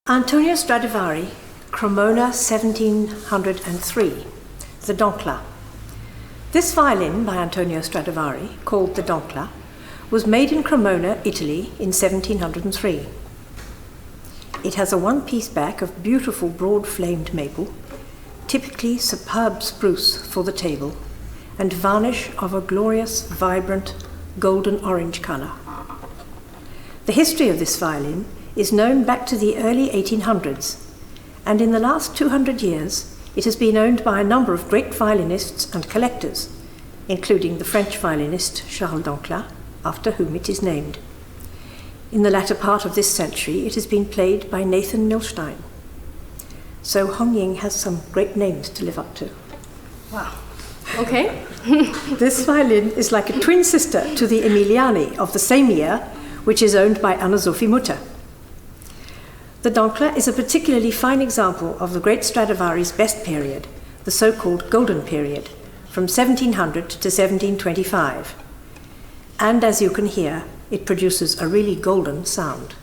Antonio Stradivari, Cremona 1703, the Doncla. This violin by Antonio Stradivari, called the Doncla, was made in Cremona, Italy in 1703. It has a one-piece back of beautiful broad-flamed maple, typically superb spruce for the table, and varnish of a glorious, vibrant, golden-orange colour. The history of this violin is known back to the early 1800s, and in the last 200 years it has been owned by a number of great violinists and collectors, including the French violinist Charles Doncla, after whom it is named. In the latter part of this century it has been played by Nathan Milstein. So Hong Ying has some great names to live up to. Wow. Okay. This violin is like a twin sister to the Emiliani of the same year, which is owned by Anna-Sophie Mutter. The Doncla is a particularly fine example of the great Stradivari's best period, the so-called Golden Period, from 1700 to 1725. And as you can hear, it produces a really golden sound.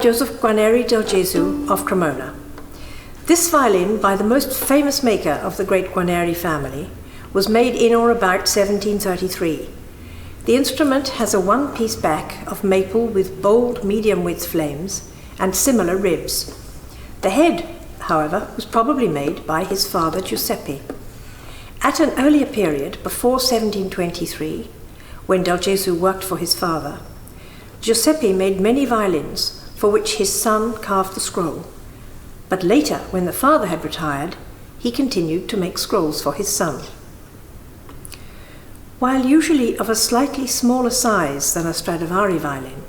Joseph Guanari del Gesù of Cremona. This violin, by the most famous maker of the great Guanari family, was made in or about 1733. The instrument has a one-piece back of maple with bold medium-width flames and similar ribs. The head, however, was probably made by his father Giuseppe. At an earlier period, before 1723, when del Gesù worked for his father, Giuseppe made many violins for which his son carved the scroll. But later, when the father had retired, he continued to make scrolls for his son. While usually of a slightly smaller size than a Stradivari violin,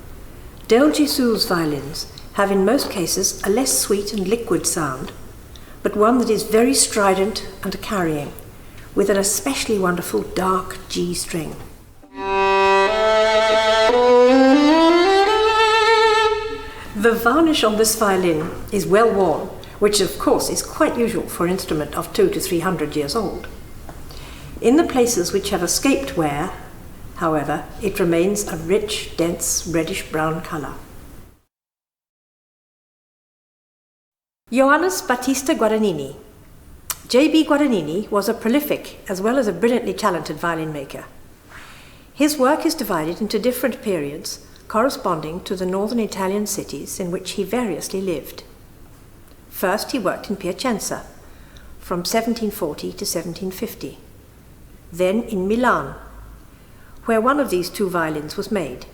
del Gesù's violins have in most cases a less sweet and liquid sound, but one that is very strident and carrying, with an especially wonderful dark G string. The varnish on this violin is well worn, which of course is quite usual for an instrument of 200 to 300 years old. In the places which have escaped wear, however, it remains a rich, dense, reddish-brown colour. Johannes Battista Guadanini. J.B. Guadanini was a prolific as well as a brilliantly talented violin maker. His work is divided into different periods corresponding to the northern Italian cities in which he variously lived. First, he worked in Piacenza from 1740 to 1750, then in Milan, where one of these two violins was made.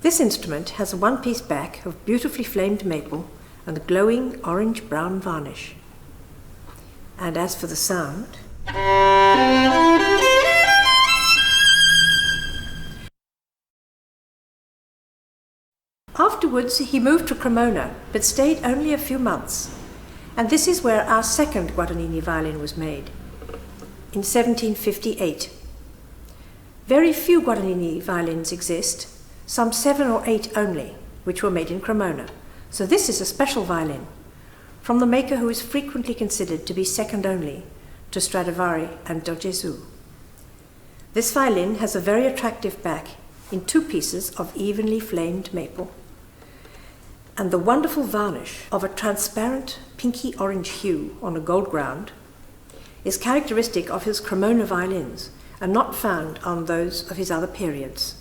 This instrument has a one-piece back of beautifully flamed maple and a glowing orange-brown varnish. And as for the sound, afterwards he moved to Cremona, but stayed only a few months, and this is where our second Guadanini violin was made, in 1758. Very few Guadanini violins exist, some 7 or 8 only, which were made in Cremona. So this is a special violin, from the maker who is frequently considered to be second only to Stradivari and Do Gesù. This violin has a very attractive back in 2 pieces of evenly flamed maple, and the wonderful varnish of a transparent pinky orange hue on a gold ground is characteristic of his Cremona violins and not found on those of his other periods.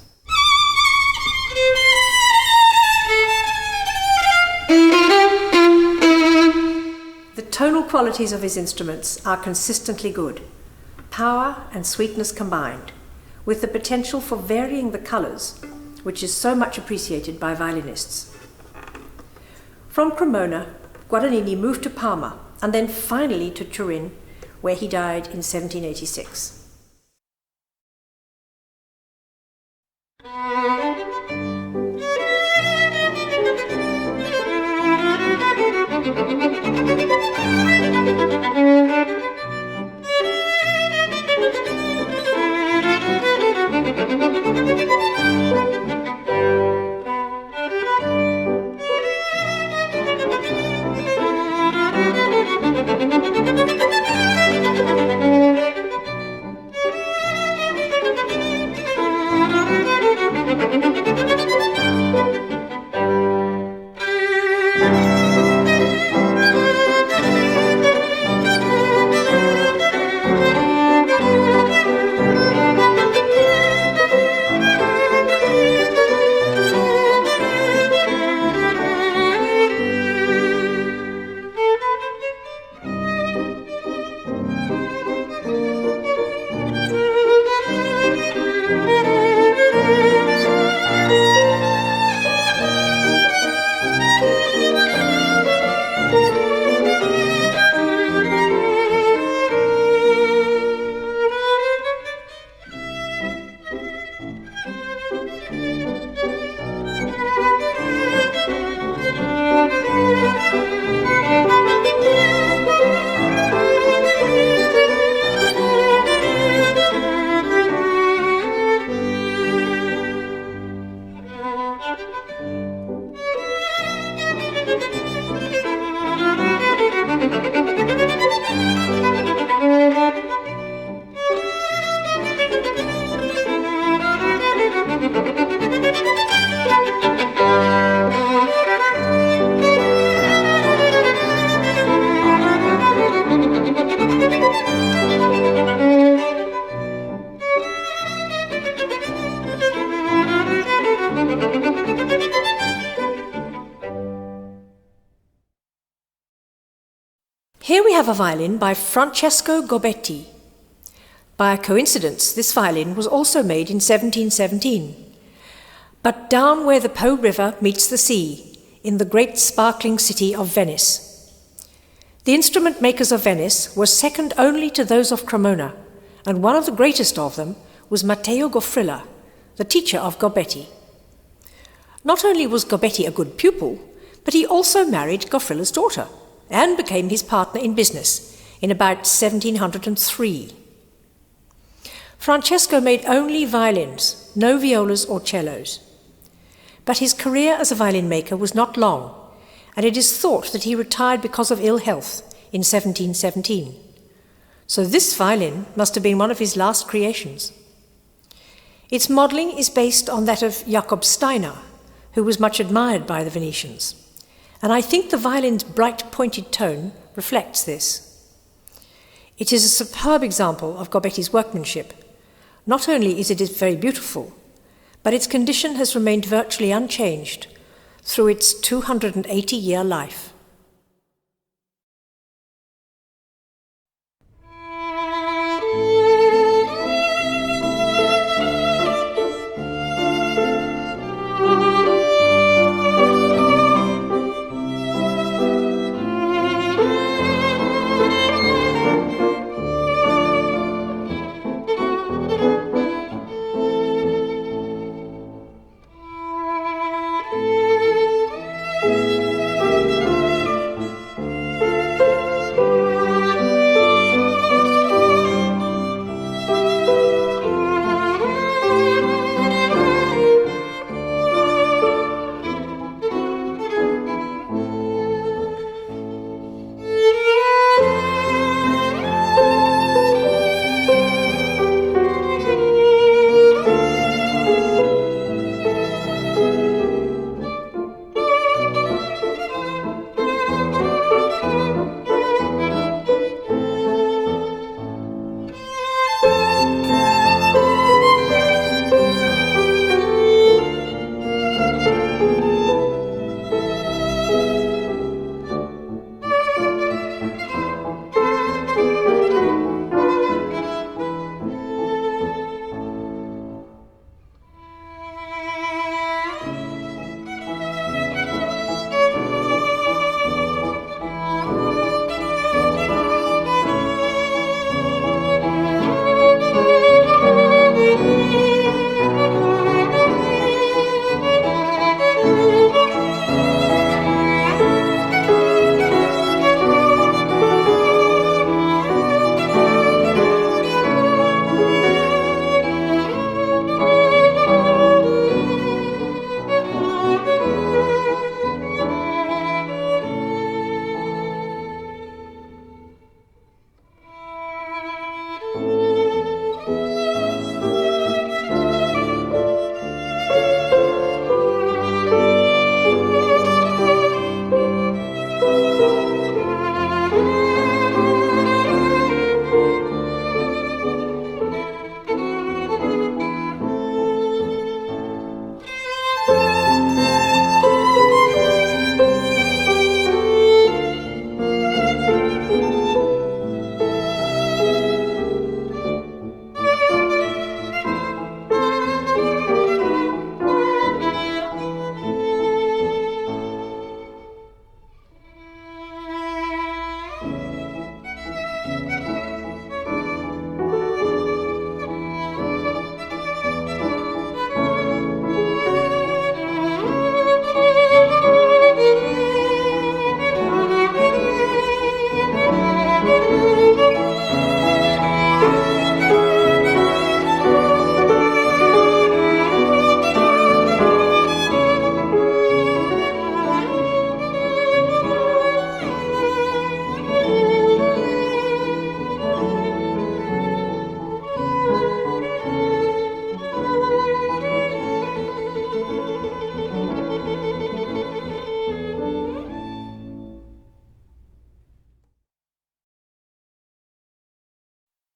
The tonal qualities of his instruments are consistently good, power and sweetness combined, with the potential for varying the colours, which is so much appreciated by violinists. From Cremona, Guadanini moved to Parma and then finally to Turin, where he died in 1786. Here we have a violin by Francesco Gobetti. By a coincidence, this violin was also made in 1717, but down where the Po River meets the sea, in the great sparkling city of Venice. The instrument makers of Venice were second only to those of Cremona, and one of the greatest of them was Matteo Goffrilla, the teacher of Gobetti. Not only was Gobetti a good pupil, but he also married Goffrilla's daughter and became his partner in business in about 1703. Francesco made only violins, no violas or cellos. But his career as a violin maker was not long, and it is thought that he retired because of ill health in 1717. So this violin must have been one of his last creations. Its modelling is based on that of Jacob Steiner, who was much admired by the Venetians, and I think the violin's bright pointed tone reflects this. It is a superb example of Gobetti's workmanship. Not only is it very beautiful, but its condition has remained virtually unchanged through its 280-year life.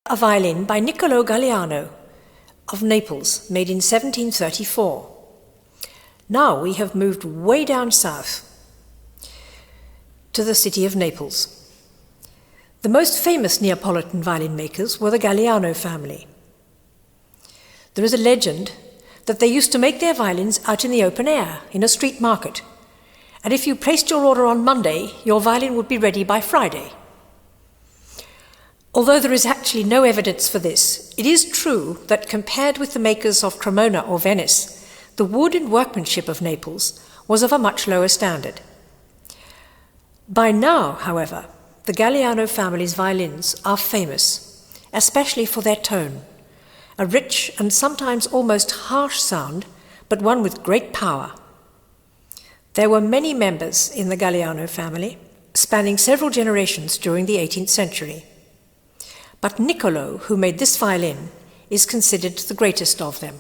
A violin by Niccolo Gagliano of Naples, made in 1734. Now we have moved way down south to the city of Naples. The most famous Neapolitan violin makers were the Gagliano family. There is a legend that they used to make their violins out in the open air, in a street market, and if you placed your order on Monday, your violin would be ready by Friday. Although there is actually no evidence for this, it is true that compared with the makers of Cremona or Venice, the wood and workmanship of Naples was of a much lower standard. By now, however, the Gagliano family's violins are famous, especially for their tone, a rich and sometimes almost harsh sound, but one with great power. There were many members in the Gagliano family, spanning several generations during the 18th century. But Niccolo, who made this violin, is considered the greatest of them.